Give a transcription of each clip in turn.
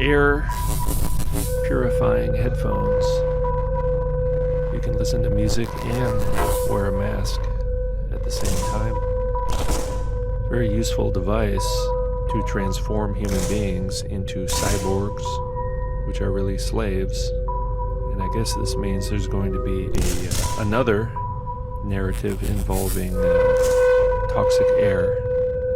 air purifying headphones. You can listen to music and wear a mask at the same time. Very useful device to transform human beings into cyborgs, which are really slaves. And I guess this means there's going to be another narrative involving toxic air.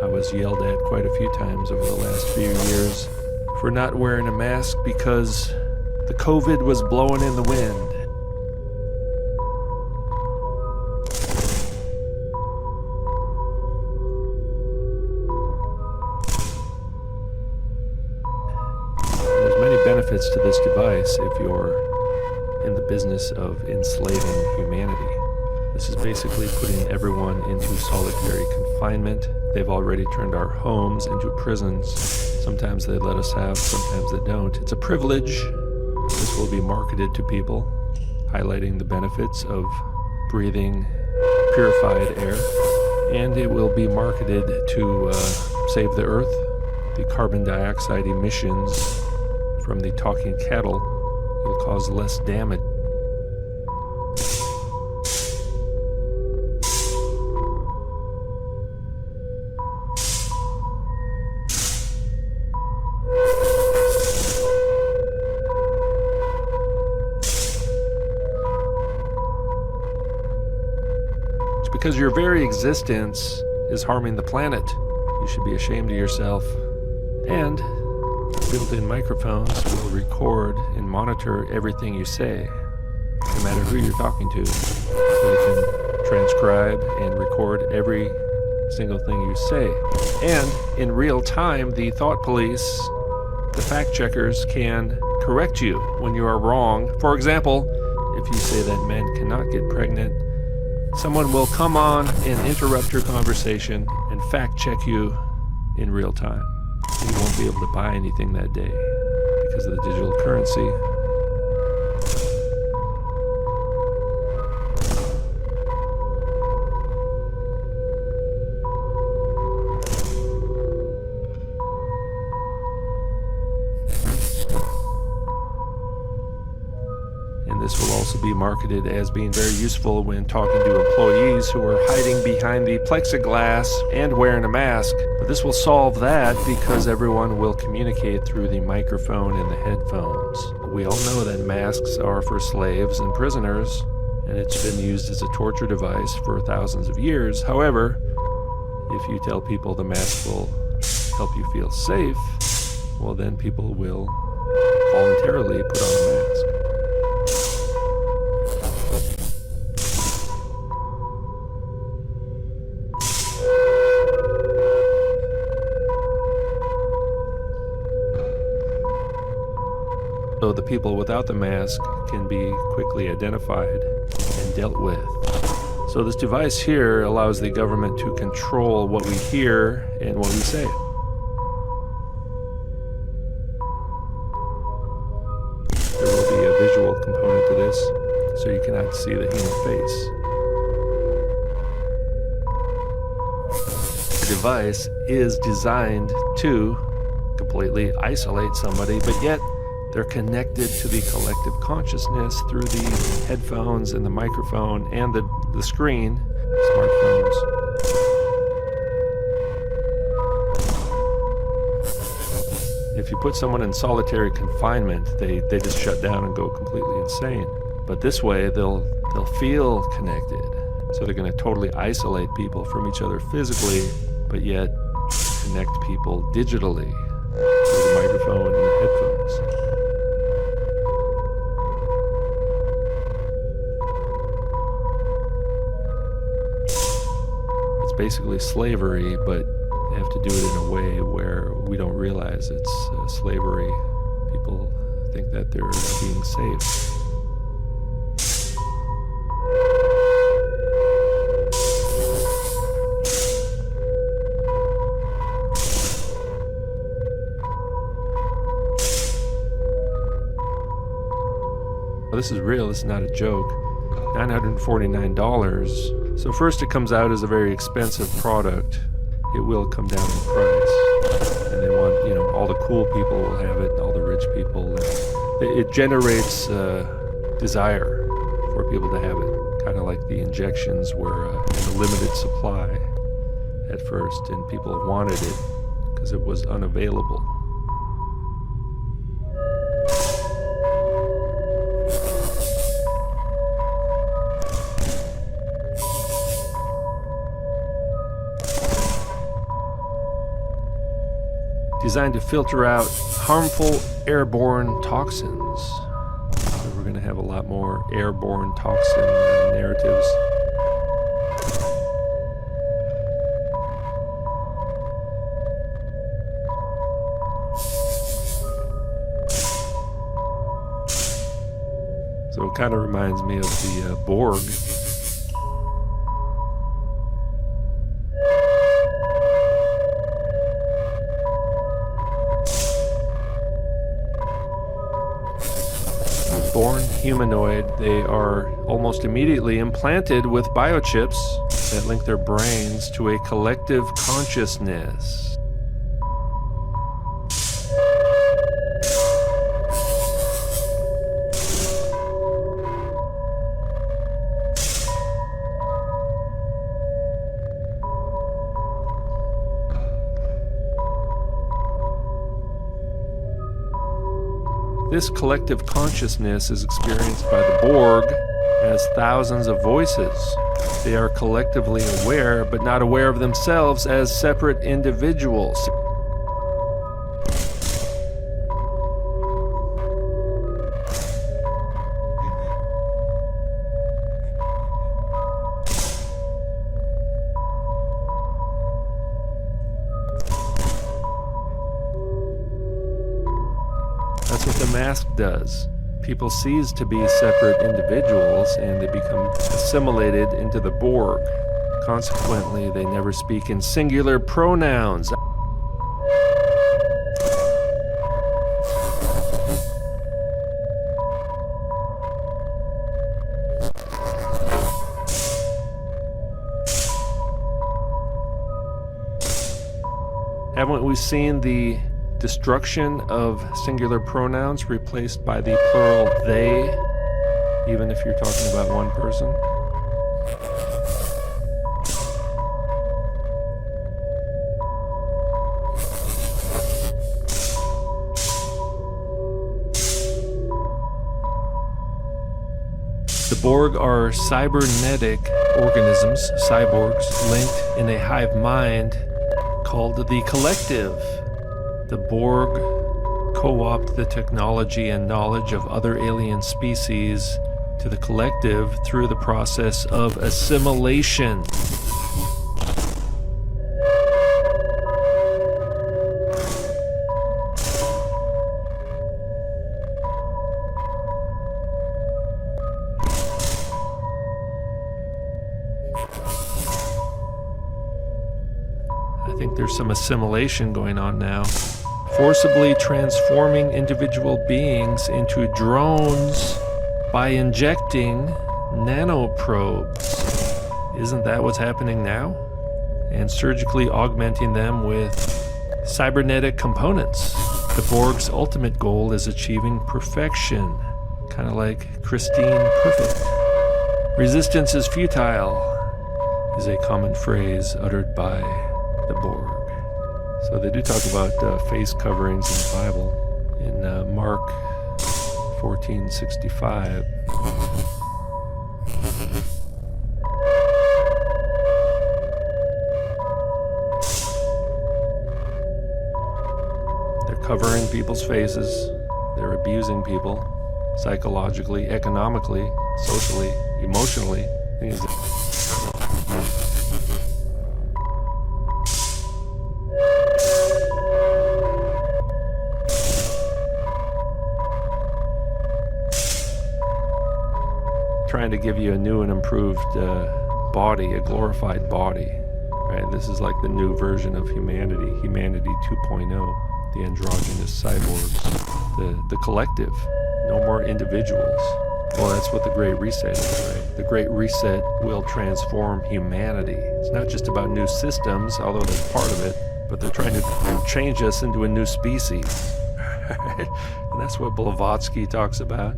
I was yelled at quite a few times over the last few years for not wearing a mask because the COVID was blowing in the wind. There's many benefits to this device if you're in the business of enslaving humanity. This is basically putting everyone into solitary confinement. They've already turned our homes into prisons. Sometimes they let us have, sometimes they don't. It's a privilege. This will be marketed to people, highlighting the benefits of breathing purified air. And it will be marketed to save the earth. The carbon dioxide emissions from the talking cattle will cause less damage. Because your very existence is harming the planet. You should be ashamed of yourself. And built-in microphones will record and monitor everything you say, no matter who you're talking to. So they can transcribe and record every single thing you say. And in real time, the thought police, the fact checkers, can correct you when you are wrong. For example, if you say that men cannot get pregnant, someone will come on and interrupt your conversation and fact check you in real time. You won't be able to buy anything that day because of the digital currency. This will also be marketed as being very useful when talking to employees who are hiding behind the plexiglass and wearing a mask. But this will solve that because everyone will communicate through the microphone and the headphones. We all know that masks are for slaves and prisoners, and it's been used as a torture device for thousands of years. However, if you tell people the mask will help you feel safe, well, then people will voluntarily put on a mask. So the people without the mask can be quickly identified and dealt with. So this device here allows the government to control what we hear and what we say. There will be a visual component to this, so you cannot see the human face. The device is designed to completely isolate somebody, but yet they're connected to the collective consciousness through the headphones and the microphone and the screen, smartphones. If you put someone in solitary confinement, they just shut down and go completely insane. But this way, they'll feel connected. So they're going to totally isolate people from each other physically, but yet connect people digitally through the microphone and the headphones. Basically slavery, but they have to do it in a way where we don't realize it's slavery. People think that they're being safe. Well, this is real, this is not a joke. $949. So first it comes out as a very expensive product. It will come down in price. And they want, all the cool people will have it, all the rich people. It generates desire for people to have it, kind of like the injections were in a limited supply at first, and people wanted it because it was unavailable. Designed to filter out harmful airborne toxins. So we're going to have a lot more airborne toxin narratives. So it kind of reminds me of the Borg. Born humanoid, they are almost immediately implanted with biochips that link their brains to a collective consciousness. This collective consciousness is experienced by the Borg as thousands of voices. They are collectively aware, but not aware of themselves as separate individuals. That's what the mask does. People cease to be separate individuals and they become assimilated into the Borg. Consequently, they never speak in singular pronouns. Haven't we seen the destruction of singular pronouns replaced by the plural they, even if you're talking about one person? The Borg are cybernetic organisms, cyborgs, linked in a hive mind called the collective. The Borg co-opt the technology and knowledge of other alien species to the collective through the process of assimilation. I think there's some assimilation going on now. Forcibly transforming individual beings into drones by injecting nanoprobes. Isn't that what's happening now? And surgically augmenting them with cybernetic components. The Borg's ultimate goal is achieving perfection, kind of like Christine Perfect. Resistance is futile is a common phrase uttered by the Borg. So they do talk about face coverings in the Bible. In Mark 14:65. They're covering people's faces. They're abusing people psychologically, economically, socially, emotionally. Trying to give you a new and improved body, a glorified body, right? This is like the new version of humanity 2.0, the androgynous cyborgs, the collective, no more individuals. Well, that's what the Great Reset is, right? The Great Reset will transform humanity. It's not just about new systems, although that's part of it, but they're trying to change us into a new species. And that's what Blavatsky talks about.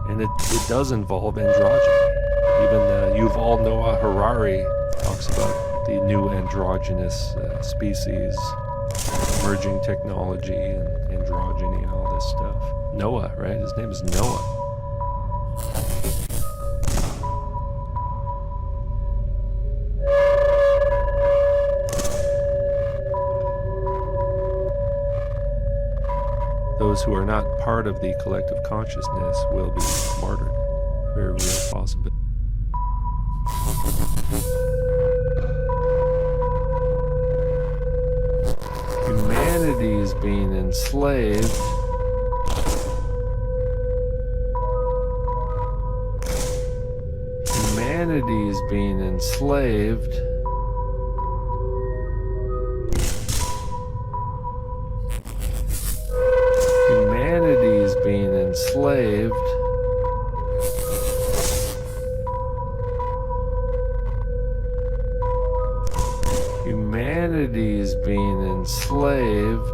And it does involve androgyny. Even Yuval Noah Harari talks about the new androgynous species, emerging technology and androgyny and all this stuff. Noah, right? His name is Noah. Those who are not part of the collective consciousness will be martyred. Very real possibility. Humanity is being enslaved. Humanity is being enslaved. Humanity is being enslaved. Humanity is being enslaved.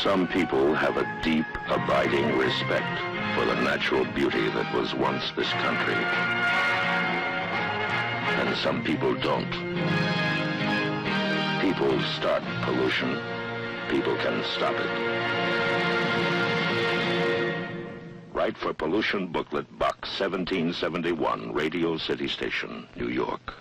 Some people have a deep, abiding respect for the natural beauty that was once this country. And some people don't. People start pollution. People can stop it. Write for Pollution Booklet, Box 1771, Radio City Station, New York.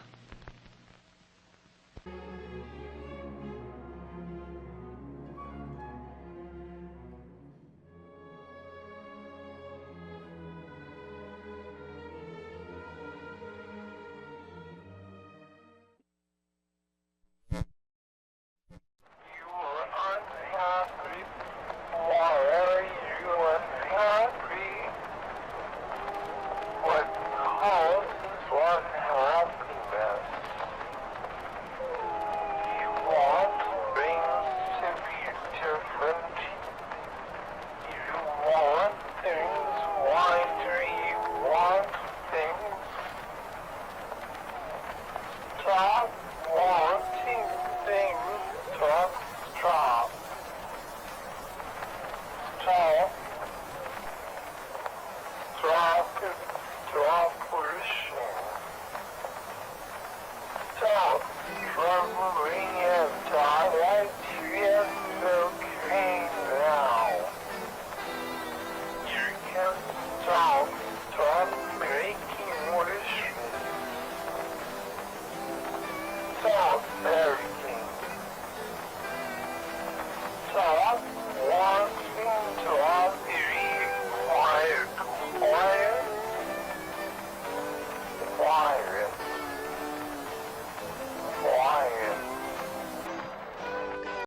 Very